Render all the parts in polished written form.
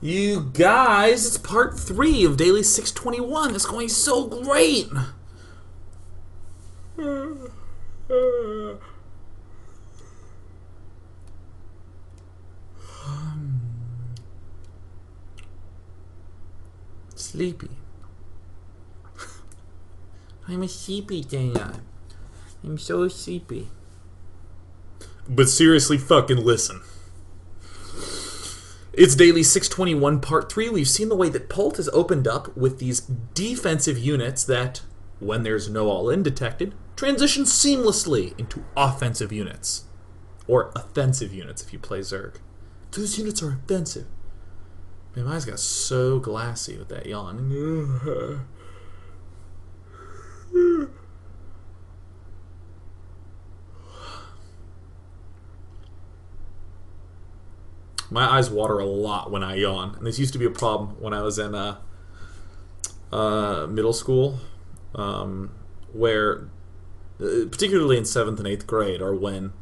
You guys, it's part 3 of Daily 621. It's going so great. Sleepy. I'm a sleepy thing. I'm so sleepy. But seriously, fucking listen. It's Daily 621 Part 3. We've seen the way that Polt has opened up with these defensive units that, when there's no all-in detected, transition seamlessly into offensive units. Or offensive units if you play Zerg. Those units are offensive. Man, my eyes got so glassy with that yawn. My eyes water a lot when I yawn, and this used to be a problem when I was in middle school, where, particularly in 7th and 8th grade, are when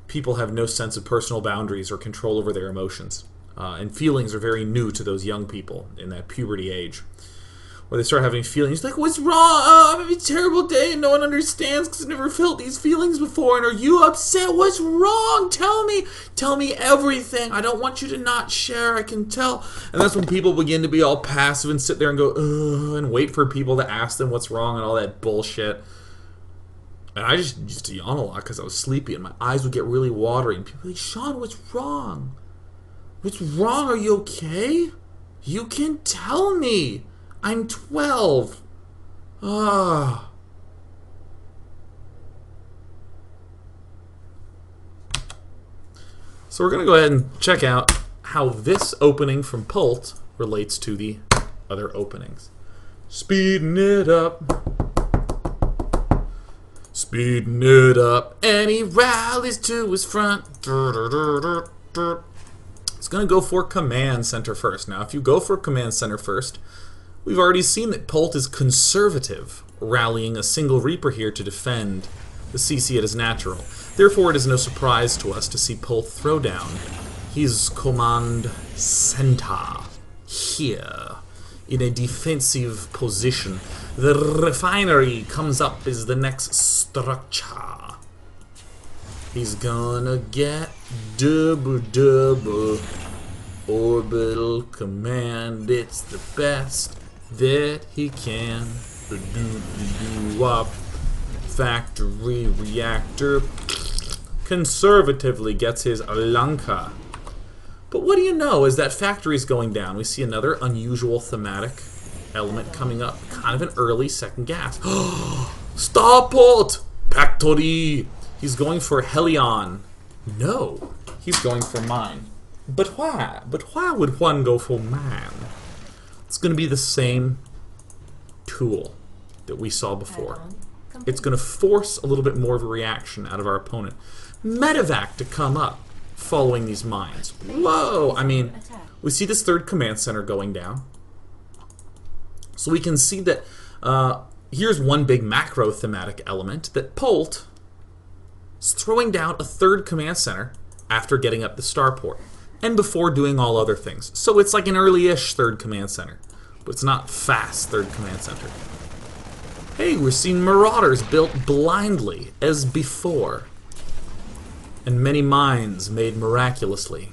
people have no sense of personal boundaries or control over their emotions, and feelings are very new to those young people in that puberty age, where they start having feelings like, what's wrong? Oh, I'm having a terrible day and no one understands because I've never felt these feelings before. And are you upset? What's wrong? Tell me everything. I don't want you to not share. I can tell. And that's when people begin to be all passive and sit there and go, ugh, and wait for people to ask them what's wrong and all that bullshit. And I just used to yawn a lot because I was sleepy and my eyes would get really watery. And people would be like, Sean, what's wrong? What's wrong? Are you okay? You can tell me. I'm 12. Ah. So we're going to go ahead and check out how this opening from Polt relates to the other openings. Speeding it up. Speeding it up. And he rallies to his front. It's going to go for Command Center first. Now, if you go for Command Center first, we've already seen that Polt is conservative, rallying a single Reaper here to defend the CC at his natural. Therefore, it is no surprise to us to see Polt throw down his Command Center here in a defensive position. The refinery comes up as the next structure. He's gonna get double orbital command. It's the best that he can. Factory reactor conservatively gets his Lanka. But what do you know, as that factory's going down, we see another unusual thematic element coming up. Kind of an early second gas. Starport! Factory! He's going for Hellion. No, he's going for Mine. But why? But why would one go for Mine? It's going to be the same tool that we saw before. It's going to force a little bit more of a reaction out of our opponent. Medevac to come up following these mines. Whoa! I mean, we see this third command center going down. So we can see that here's one big macro thematic element, that Polt is throwing down a third command center after getting up the starport and before doing all other things. So it's like an early-ish third command center, but it's not fast third command center. Hey, we're seeing Marauders built blindly as before, and many mines made miraculously.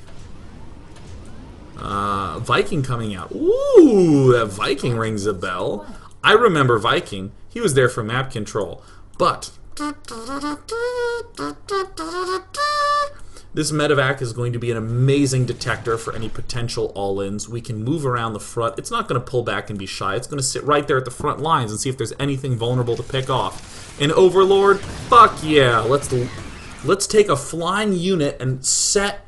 Viking coming out. Ooh, that Viking rings a bell. I remember Viking. He was there for map control, but this medevac is going to be an amazing detector for any potential all-ins. We can move around the front. It's not going to pull back and be shy. It's going to sit right there at the front lines and see if there's anything vulnerable to pick off. An Overlord? Fuck yeah. Let's take a flying unit and set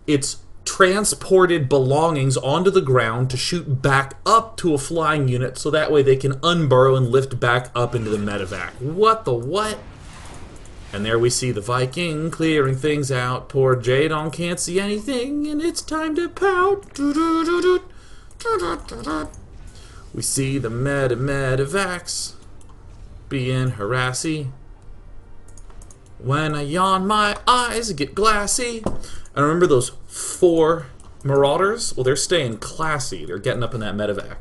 its transported belongings onto the ground to shoot back up to a flying unit so that way they can unburrow and lift back up into the medevac. What the what? And there we see the Viking clearing things out. Poor Jaedong can't see anything, and it's time to pout. We see the medevacs being harassy. When I yawn, my eyes get glassy. I remember those 4 Marauders, well, they're staying classy. They're getting up in that medevac.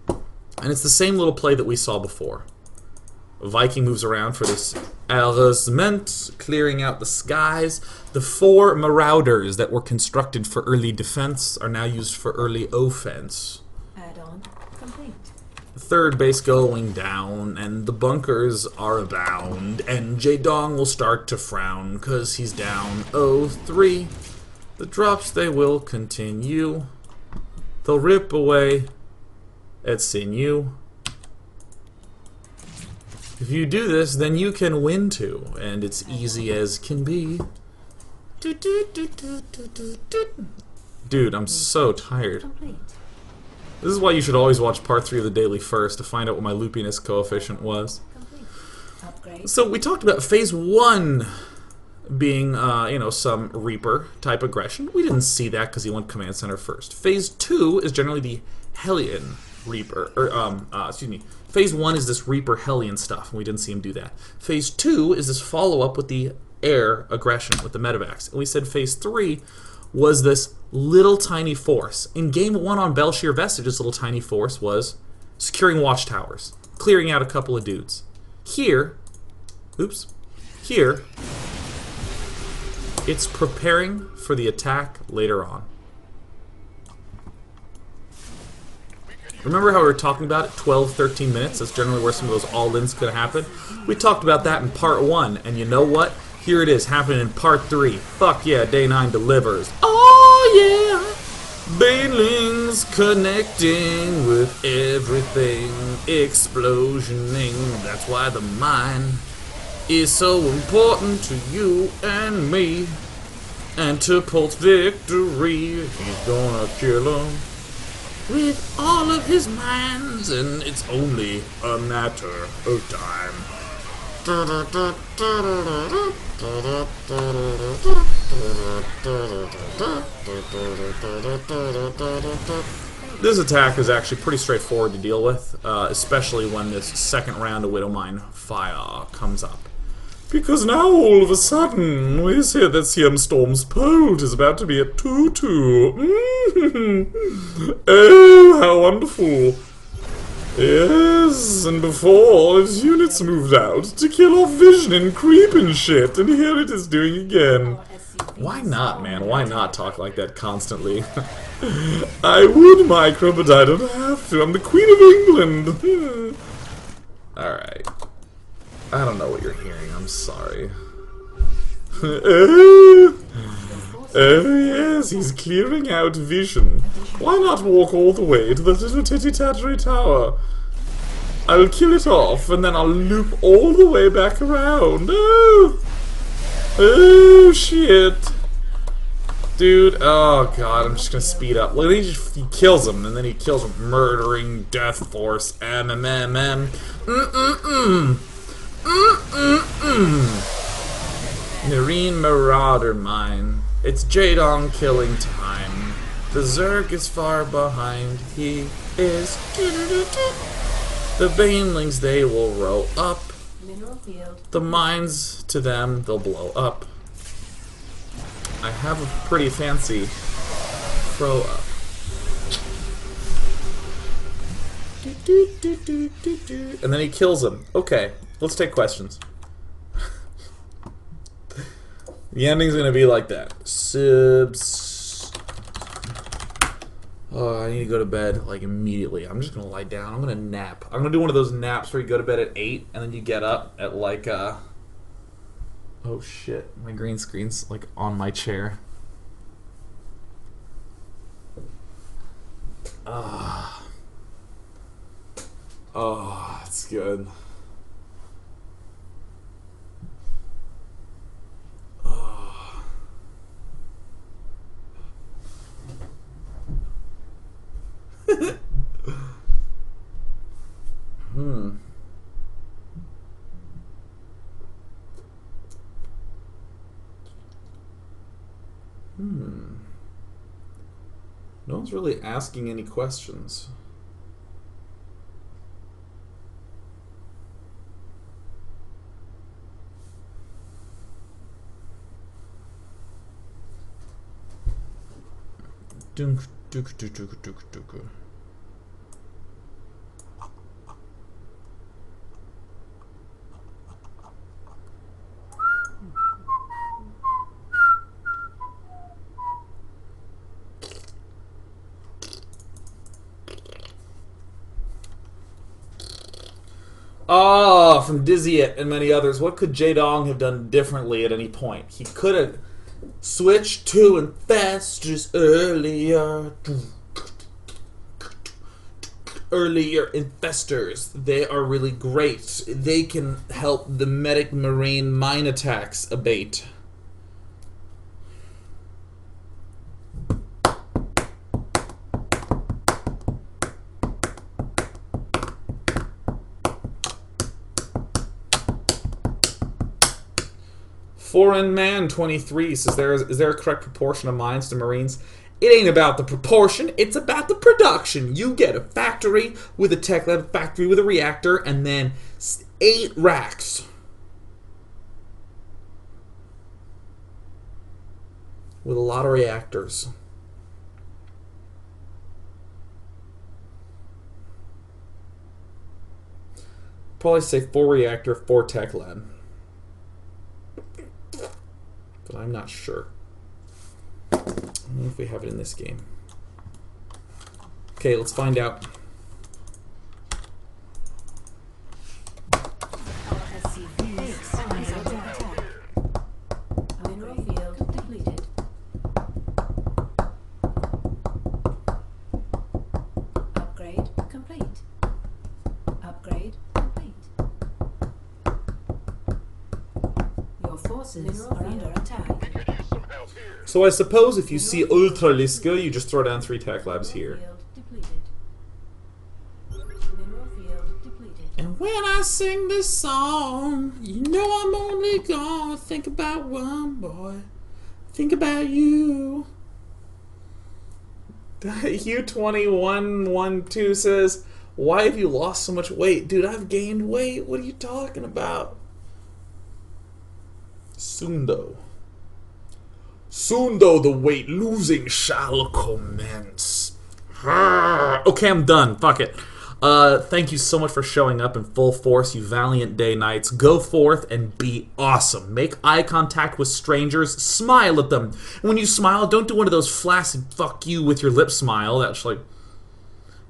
And it's the same little play that we saw before. Viking moves around for this harassment, clearing out the skies. The 4 Marauders that were constructed for early defense are now used for early offense. Add-on complete. The 3rd base going down, and the bunkers are abound, and Jaedong will start to frown, cause he's down 0-3. The drops, they will continue. They'll rip away at sinew. If you do this, then you can win too, and it's easy as can be. Dude, I'm so tired. This is why you should always watch part 3 of the daily first to find out what my loopiness coefficient was. So we talked about phase 1 being, you know, some Reaper type aggression. We didn't see that because he went command center first. Phase 2 is generally the Hellion Reaper, or excuse me. Phase 1 is this Reaper Hellion stuff, and we didn't see him do that. Phase 2 is this follow-up with the air aggression with the medevacs. And we said phase 3 was this little tiny force. In game 1 on Belshir Vestige, this little tiny force was securing watchtowers, clearing out a couple of dudes. Here, oops, here, it's preparing for the attack later on. Remember how we were talking about it, 12, 13 minutes? That's generally where some of those all-ins could happen. We talked about that in part 1, and you know what? Here it is, happening in part 3. Fuck yeah, day 9 delivers. Oh yeah! Banelings connecting with everything, explosioning. That's why the mine is so important to you and me. And to Polt's victory, he's gonna kill him with all of his mines, and it's only a matter of time. This attack is actually pretty straightforward to deal with, especially when this second round of Widow Mine fire comes up. Because now, all of a sudden, we see that CM Storm's Polt is about to be at 2-2. Oh, how wonderful. Yes, and before, his units moved out to kill off Vision and Creep and shit, and here it is doing again. Why not, man? Why not talk like that constantly? I would micro, but I don't have to. I'm the Queen of England. Alright. I don't know what you're hearing, I'm sorry. Oh yes, he's clearing out Vision. Why not walk all the way to the little titty-tattery tower? I'll kill it off, and then I'll loop all the way back around. Oh! Oh, shit. Dude, oh god, I'm just gonna speed up. Look, he kills him, and then he kills him. Murdering Death Force, MMMM. Marine Marauder Mine. It's Jaedong killing time. The Zerg is far behind. He is. The Banelings, they will row up. Mineral field. The mines, to them, they'll blow up. I have a pretty fancy throw up. And then he kills him. Okay, let's take questions. The ending's gonna be like that. Subs. Oh, I need to go to bed like immediately. I'm just gonna lie down. I'm gonna nap. I'm gonna do one of those naps where you go to bed at 8 and then you get up at like oh shit, my green screen's like on my chair. Ah. Oh, it's good. Oh. No one's really asking any questions. Dunk, dunk, dunk, dunk, dunk, dunk. Ah, from Dizzy It and many others. What could Jaedong have done differently at any point? He could have switched to infestors earlier. Earlier infestors. They are really great. They can help the medic marine mine attacks abate. Foreign Man 23 says, is there a correct proportion of mines to marines? It ain't about the proportion, it's about the production. You get a factory with a tech lab, factory with a reactor, and then 8 racks. With a lot of reactors. Probably say 4 reactor, 4 tech lab. But I'm not sure. I don't know if we have it in this game. Okay, let's find out. Mineral field depleted. Upgrade complete. Upgrade complete. Your forces are under attack. So I suppose if you see Ultraliska, you just throw down 3 tech labs here. And when I sing this song, you know I'm only gonna think about one boy. Think about you. U2112 says, why have you lost so much weight? Dude, I've gained weight. What are you talking about? Soon though, the weight losing shall commence. Okay, I'm done. Fuck it. Thank you so much for showing up in full force, you valiant day knights. Go forth and be awesome. Make eye contact with strangers. Smile at them. And when you smile, don't do one of those flaccid fuck you with your lip smile. That's like,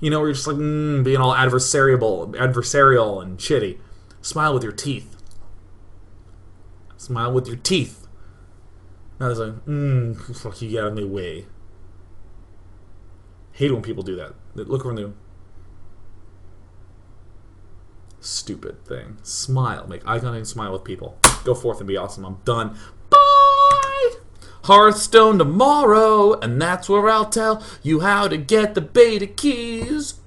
you know, where you're just like, being all adversarial and shitty. Smile with your teeth. Smile with your teeth. Now there's like, fuck you, get out of my way. Hate when people do that. Look around the stupid thing. Smile. Make eye contact and smile with people. Go forth and be awesome. I'm done. Bye! Hearthstone tomorrow, and that's where I'll tell you how to get the beta keys.